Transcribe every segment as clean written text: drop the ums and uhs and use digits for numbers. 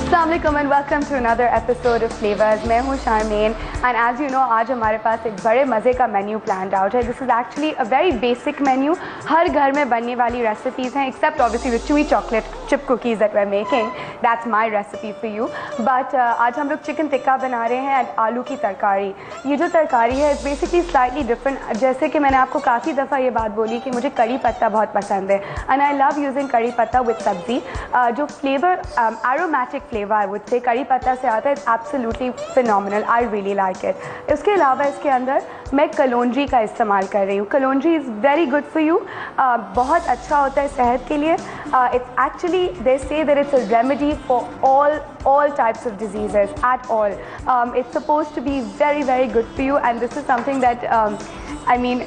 Assalamualaikum and welcome to another episode of Flavors. मैं हूँ Sharmin and as you know आज हमारे पास एक बड़े मज़े का मेन्यू planned out है. This is actually a very basic menu. हर घर में बनने वाली recipes हैं except obviously the chewy chocolate chip cookies that we're making. That's my recipe for you. But आज हम लोग चिकन टिक्का बना रहे हैं and आलू की तरकारी. ये जो तरकारी है it's basically slightly different. जैसे कि मैंने आपको काफ़ी दफ़ा ये बात बोली कि मुझे कड़ी पत्ता बहुत पसंद है and I love using कड़ी पत्ता with सब्ज़ी. जो flavor aromatic flavor I would say कड़ी पत्ता से आता है it's absolutely phenomenal. I really like it. इसके अलावा इसके अंदर मैं कलौंजी का इस्तेमाल कर रही हूँ. कलौंजी is very good for you. बहुत अच्छा होता है सेहत के लिए. It's actually they say that it's a remedy for all types of diseases at all. It's supposed to be very good for you and this is something that I mean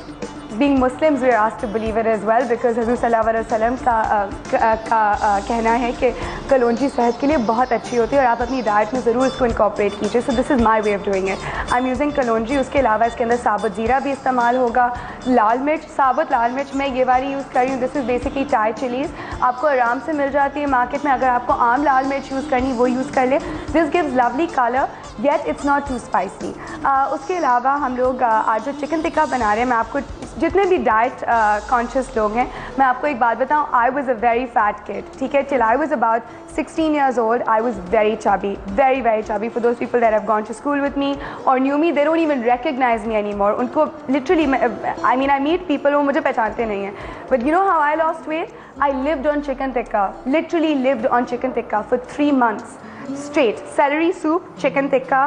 being Muslims we are asked to believe it as well because Hazrat Sallallahu Alaihi Wasallam का कहना है कि कलौंजी सेहत के लिए बहुत अच्छी होती है और आप अपनी डाइट में ज़रूर इसको इनकॉर्पोरेट कीजिए. So this is my way of doing it. I am using kalonji. उसके अलावा इसके अंदर साबुत ज़ीरा भी इस्तेमाल होगा. लाल मिर्च, साबुत लाल मिर्च मैं ये वाली यूज़ कर रही हूँ. This is basically Thai chillies. आपको आराम से मिल जाती है मार्केट में. अगर आपको आम लाल मिर्च यूज़ करनी वो यूज़ कर ले. This gives lovely colour yet it's not too spicy. उसके अलावा हम लोग आज जो चिकन टिक्का बना रहे हैं मैं आपको जितने भी डाइट कॉन्शियस लोग हैं मैं आपको एक बात बताऊं. I was a very fat kid. ठीक है. Till I was about 16 years old I was very chubby, very chubby. For those people that have gone to school with me or knew me they don't even recognize me anymore. उनको literally I mean I meet people वो मुझे पहचानते नहीं हैं. But you know how I lost weight? I lived on chicken tikka. Literally lived on chicken tikka for 3 months straight. Celery soup, chicken tikka,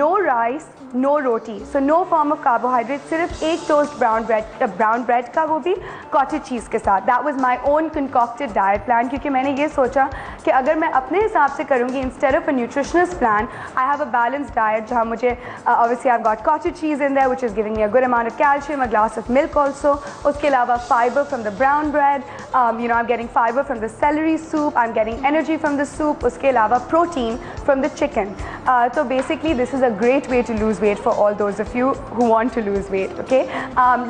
no rice, no roti, so no form of carbohydrate. सिर्फ एक toast brown bread का वो भी cottage cheese के साथ. That was my own concocted diet plan क्योंकि मैंने ये सोचा कि अगर मैं अपने हिसाब से करूँगी instead of a nutritionist plan I have a balanced diet जहाँ मुझे obviously I've got cottage cheese in there which is giving me a good amount of calcium, a glass of milk also. उसके अलावा fiber from the brown bread, you know I'm getting fiber from the celery soup, I'm getting energy from the soup. उसके अलावा protein from the chicken. So basically this is a great way to lose weight for all those of you who want to lose weight. Okay,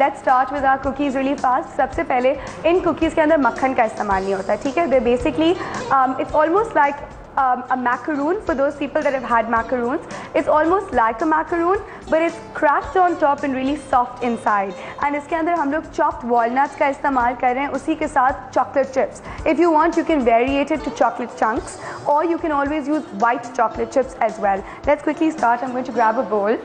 let's start with our cookies really fast. सबसे पहले इन cookies के अंदर मक्खन का इस्तेमाल नहीं होता. ठीक है. They basically it's almost like a macaroon. For those people that have had macaroons, it's almost like a macaroon but it's cracked on top and really soft inside. And इसके अंदर हम लोग chopped walnuts का इस्तेमाल कर रहे हैं उसी के साथ chocolate chips. If you want you can variate it to chocolate chunks or you can always use white chocolate chips as well. Let's quickly start. I'm going to grab a bowl.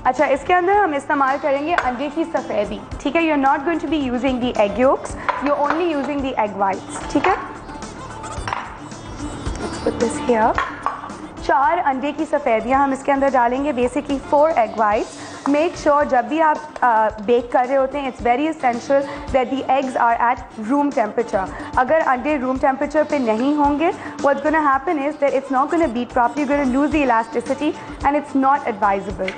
अच्छा इसके अंदर हम इस्तेमाल करेंगे अंडे की सफ़ेदी. ठीक है. You are not going to be using the egg yolks, you are only using the egg whites. ठीक है. Let's put this here. 4 अंडे की सफ़ेदियाँ हम इसके अंदर डालेंगे. Basically 4 egg whites. Make sure जब भी आप बेक कर रहे होते हैं it's very essential that the eggs are at room temperature. अगर अंडे रूम टेम्परेचर पे नहीं होंगे what's gonna happen is that it's not gonna beat properly, you gonna lose the elasticity and it's not advisable.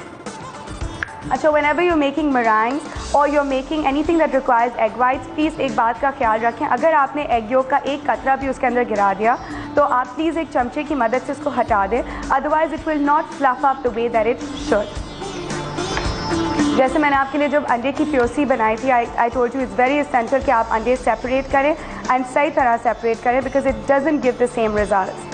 अच्छा whenever you're making meringues or you're making anything that requires egg whites, please एक बात का ख्याल रखें. अगर आपने egg yolk का एक कतरा भी उसके अंदर गिरा दिया तो आप प्लीज़ एक चमचे की मदद से इसको हटा दें. Otherwise it will not fluff up the way that it should. जैसे मैंने आपके लिए जब अंडे की प्योसी बनाई थी I told you it's very essential कि आप अंडे सेपरेट करें एंड सही तरह सेपरेट करें because it doesn't give the same result.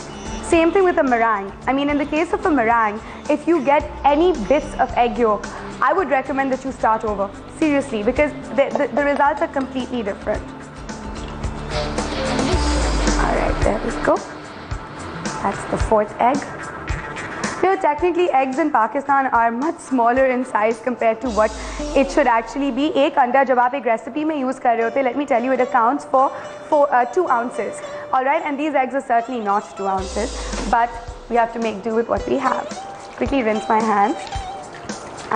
Same thing with a meringue. I mean in the case of a meringue, if you get any bits of egg yolk, I would recommend that you start over. Seriously, because the results are completely different. Alright, there we go. That's the 4th egg. You know, technically eggs in Pakistan are much smaller in size compared to what it should actually be. एक अंडा जब आप एक recipe में use कर रहे होते हैं, let me tell you, it accounts for 2 ounces. All right, and these eggs are certainly not 2 ounces, but we have to make do with what we have. Quickly rinse my hands,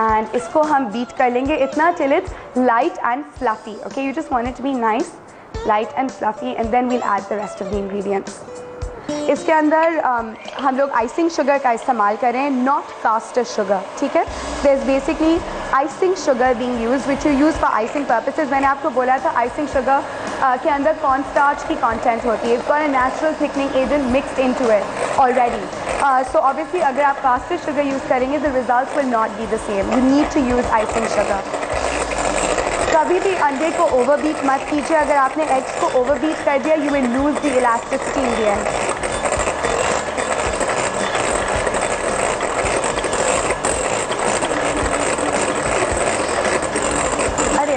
and इसको हम beat कर लेंगे इतना till it's light and fluffy. Okay, you just want it to be nice, light and fluffy, and then we'll add the rest of the ingredients. इसके अंदर हम लोग icing sugar का इस्तेमाल करें, नॉट कास्टर शुगर. ठीक है. There is basically icing sugar being used which you use for icing purposes. मैंने आपको बोला था आइसिंग शुगर के अंदर कॉर्न स्टार्च की कंटेंट होती है. It's got a natural thickening agent mixed into it already. So obviously अगर आप caster sugar use करेंगे the results will not be the same. You need to use icing sugar. कभी भी अंडे को ओवरबीट मत कीजिए. अगर आपने एग्स को ओवरबीट कर दिया you will lose the elasticity in the end.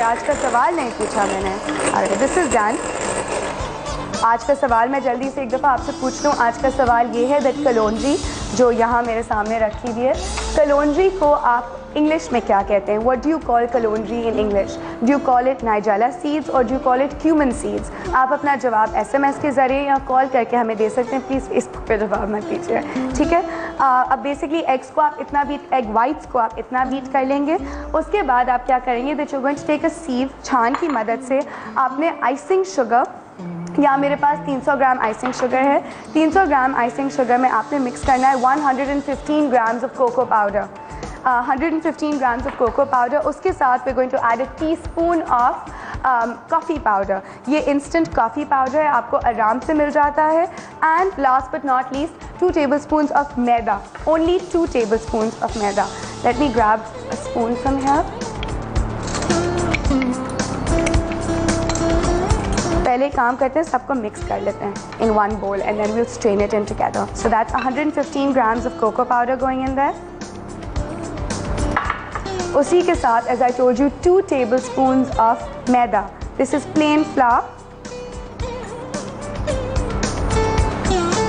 आज का सवाल नहीं पूछा मैंने. अरे दिस इज़ डन. आज का सवाल मैं जल्दी से एक दफ़ा आपसे पूछ लूँ. आज का सवाल ये है दैट कलौंजी जो यहाँ मेरे सामने रखी हुई है, कलौंजी को आप इंग्लिश में क्या कहते हैं? What do you call kalonji in English? Do you call it nigella seeds और do you call it cumin seeds? आप अपना जवाब SMS के ज़रिए या कॉल करके हमें दे सकते हैं. प्लीज़ इस पे जवाब मत दीजिए, ठीक है? अब बेसिकली एग्स को आप इतना बीट, एग वाइट्स को आप इतना बीट कर लेंगे. उसके बाद आप क्या करेंगे that you going to take a sieve. छान की मदद से आपने आइसिंग शुगर, यहाँ मेरे पास 300 ग्राम आइसिंग शुगर है. 300 ग्राम आइसिंग शुगर में आपने मिक्स करना है 115 grams of cocoa powder. 115 grams of cocoa powder. उसके साथ we're going to add a teaspoon of coffee powder. ये instant coffee powder है, आपको आराम से मिल जाता है. And last but not least 2 tablespoons of maida. Only 2 tablespoons of maida. Let me grab a spoon from here. पहले काम करते हैं, सबको मिक्स कर लेते हैं in one bowl and then we'll strain it in together. So that's 115 grams of cocoa powder going in there. उसी के साथ as I told you 2 tablespoons of maida. This is plain flour.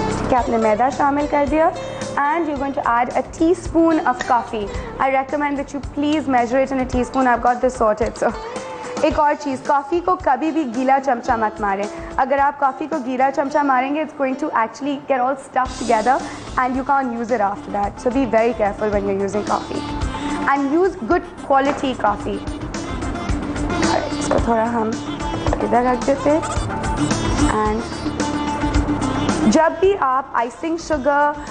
ठीक है, आपने मैदा शामिल कर दिया. And you're going to add a teaspoon of coffee. I recommend that you please measure it in a teaspoon. I've got this sorted. So एक और चीज़, coffee को कभी भी गीला चमचा मत मारें. अगर आप कॉफ़ी को गीला चमचा मारेंगे it's going to actually get all stuck together and you can't use it after that. So be very careful when you're using coffee. And use good quality coffee. Alright, so थोड़ा हम इधर रख देते. And जब भी आप icing sugar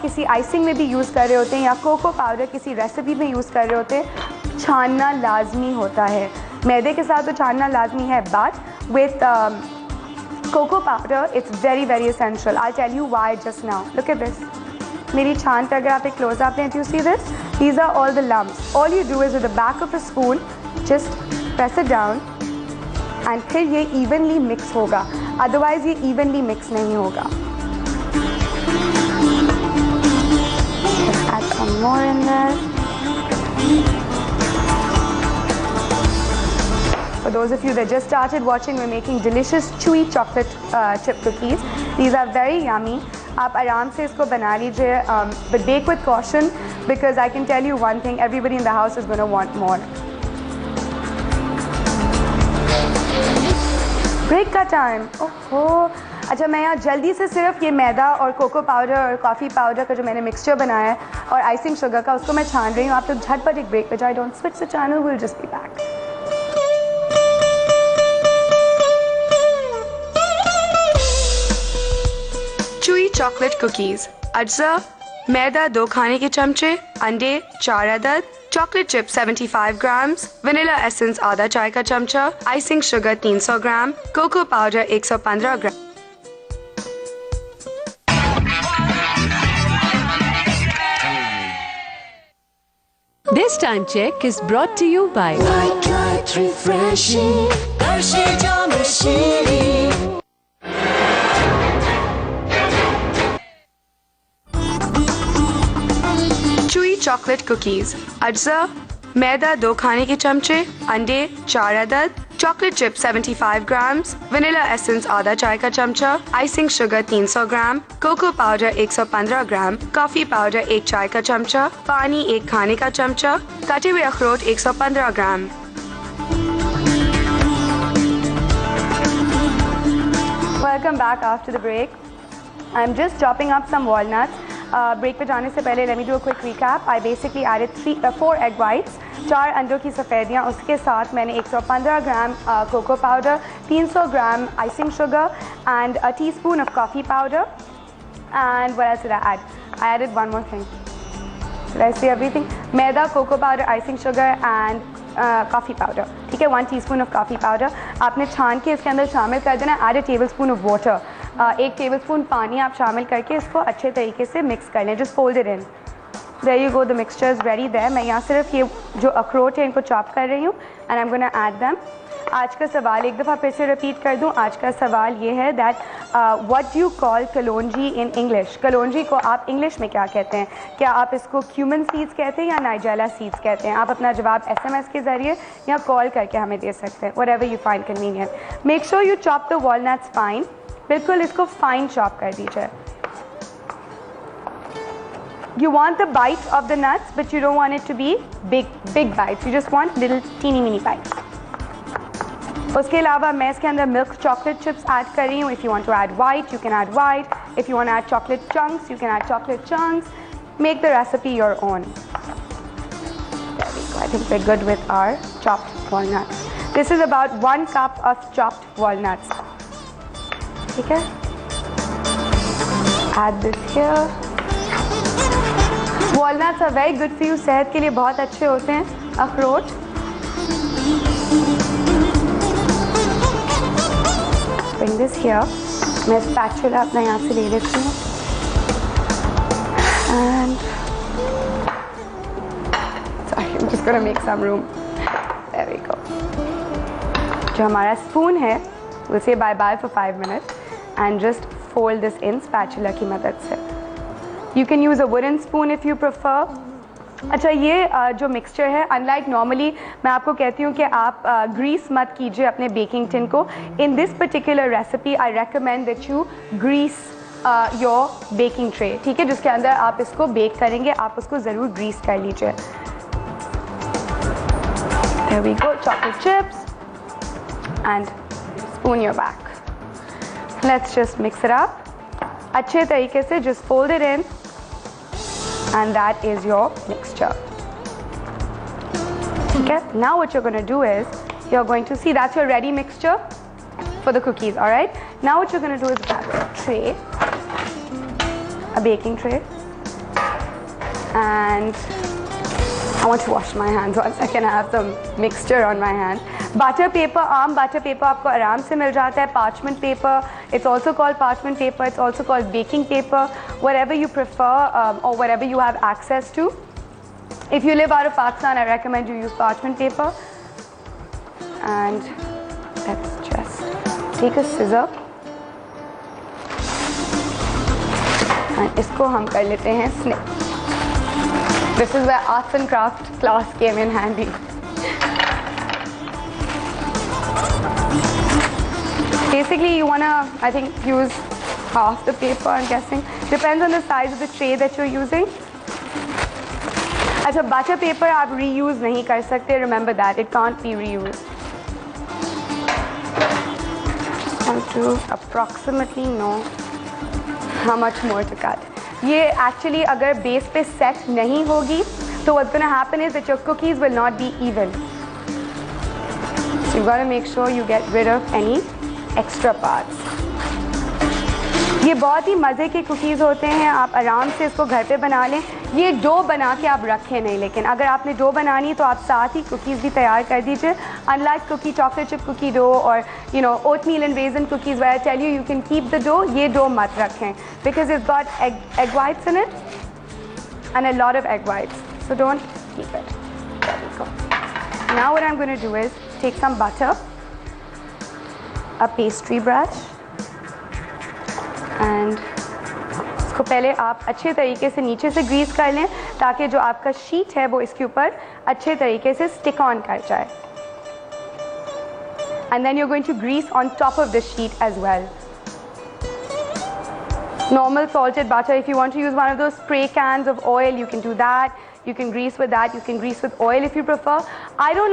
किसी icing में भी यूज़ कर रहे होते हैं या कोको पाउडर किसी रेसिपी में यूज़ कर रहे होते हैं, छानना लाजमी होता है. मैदे के साथ तो छानना लाजमी है, but with cocoa powder it's very very essential. I tell you why just now. Look at this. मेरी छान पे अगर आप एक क्लोज अप लें, you see this, these are all the lumps. All you do is with the back of a spoon just press it down and फिर ये evenly mix होगा. Otherwise ये evenly mix नहीं होगा. Just add some more in there. For those of you that just started watching, we're making delicious chewy chocolate chip cookies. These are very yummy. आप आराम से इसको बना लीजिए, but bake with caution because I can tell you one thing, everybody in the house is going to want more. Break का time. ओहो, अच्छा मैं यहाँ जल्दी से सिर्फ ये मैदा और कोको पाउडर और कॉफ़ी पाउडर का जो मैंने मिक्सचर बनाया है और आइसिंग शुगर का, उसको मैं छान रही हूँ. आप लोग झटपट एक ब्रेक पे जाए. Don't switch the channel, will just be back. Chewy chocolate cookies. अज्जा मैदा 2 खाने के चमचे, अंडे 4 अदद, chocolate chip 75 grams, vanilla essence आधा चाय का चमचा, icing sugar 300 gram, cocoa powder 115 gram. This time check is brought to you by Light refreshing, Hershey Jam Machine. Chewy chocolate cookies. अज्जा मैदा 2 खाने के चमचे, अंडे 4 अदद, chocolate chip 75 grams, vanilla essence आधा चाय का चमचा, icing sugar 300 gram, cocoa powder 115 ग्राम, कॉफी पाउडर 1 चाय का चमचा, पानी 1 खाने का चमचा, कटे हुए अखरोट 115 ग्राम. Welcome back after the break. I'm just chopping up some walnuts. Break पे जाने से पहले let me do a quick recap. I basically added 4 egg whites, 4 अंडों की सफ़ेदियाँ, उसके साथ मैंने 115 gram cocoa powder, 300 gram icing sugar and a teaspoon of coffee powder. And what else did I add? I added one more thing. Did I say everything? Maida, cocoa powder, icing sugar and coffee powder. ठीक है। 1 teaspoon of coffee powder आपने छान के इसके अंदर शामिल कर देना। Add 1 tablespoon of water, 1 tablespoon पानी आप शामिल करके इसको अच्छे तरीके से मिक्स कर लें। Just fold it in. There you go, the mixture is ready there. मैं यहाँ सिर्फ ये जो अखरोट है इनको चॉप कर रही हूँ and I am gonna add them. आज का सवाल एक दफ़ा फिर से रिपीट कर दूँ। आज का सवाल ये है that what do you call kalonji in English. कलौंजी को आप इंग्लिश में क्या कहते हैं? क्या आप इसको क्यूमन सीड्स कहते हैं या नाइजेला सीड्स कहते हैं? आप अपना जवाब SMS के ज़रिए या कॉल करके हमें दे सकते हैं, whatever you find convenient. Make sure you chop the walnuts fine, बिल्कुल इसको फाइन चॉप कर दीजिए। You want the bite of the nuts, but you don't want it to be big bites. You just want little teeny mini bites. उसके अलावा मैं इसके अंदर milk chocolate chips add कर रही हूँ। If you want to add white, you can add white. If you want to add chocolate chunks, you can add chocolate chunks. Make the recipe your own. There we go. I think we're good with our chopped walnuts. This is about 1 cup of chopped walnuts. ठीक है? Add this here. Walnuts are very good for you. सेहत के लिए बहुत अच्छे होते हैं अखरोट। Bring this here. मैं स्पैचुला अपना यहाँ से ले लेती हूँ and sorry, I'm just gonna make some room. There we go. जो हमारा स्पून है we'll say bye bye for 5 minutes and just fold this in spatula की मदद से। You can use a wooden spoon if you prefer. अच्छा, ये जो mixture है अनलाइक नॉर्मली मैं आपको कहती हूँ कि आप ग्रीस मत कीजिए अपने बेकिंग टिन को। In this particular recipe I recommend that you grease your baking tray, ठीक है, जिसके अंदर आप इसको बेक करेंगे, आप उसको ज़रूर ग्रीस कर लीजिए। There we go, chocolate chips and spoon your back. Let's just mix it up. अच्छे तरीके से just fold it in and that is your mixture. Okay, now what you're going to do is you're going to see that's your ready mixture for the cookies. All right, now what you're going to do is grab a tray, a baking tray, and I want to wash my hands once I can have some mixture on my hand. Butter paper, आम butter paper आपको आराम से मिल जाता है। Parchment paper, it's also called parchment paper, it's also called baking paper, whatever you prefer or whatever you have access to. If you live out of Pakistan, I recommend you use parchment paper. And let's just take a scissor and इसको हम कर लेते हैं snip. This is where arts and crafts class came in handy. Basically, you wanna, I think, use half the paper, I'm guessing. Depends on the size of the tray that you're using. अच्छा, butter paper आप reuse नहीं कर सकते. Remember that, it can't be reused. Just want to approximately know how much more to cut. ये actually अगर base पे set नहीं होगी, so what's gonna happen is that your cookies will not be even. So you've got to make sure you get rid of any extra parts. ये बहुत ही मज़े के cookies होते हैं, आप आराम से इसको घर पे बना लें। ये डो बना के आप रखें नहीं, लेकिन अगर आपने डो बनानी तो आप साथ ही कुकीज़ भी तैयार कर दीजिए। Unlike cookie chocolate chip cookie dough और oatmeal and raisin cookies where I tell you can keep the dough, ये डो मत रखें because it's got egg whites in it and a lot of egg whites, so don't keep it. There we go. Now what I'm going to do is take some butter, a pastry brush and इसको पहले आप अच्छे तरीके से नीचे से Greece कर लें ताकि जो आपका शीट है वो इसके ऊपर अच्छे तरीके से स्टिक ऑन कर जाए। And then you're going to grease on top of the sheet as well. Normal salted butter, if you want to use one of those spray cans of oil, you can do that. You can grease with that. You can grease with oil if you prefer. I don't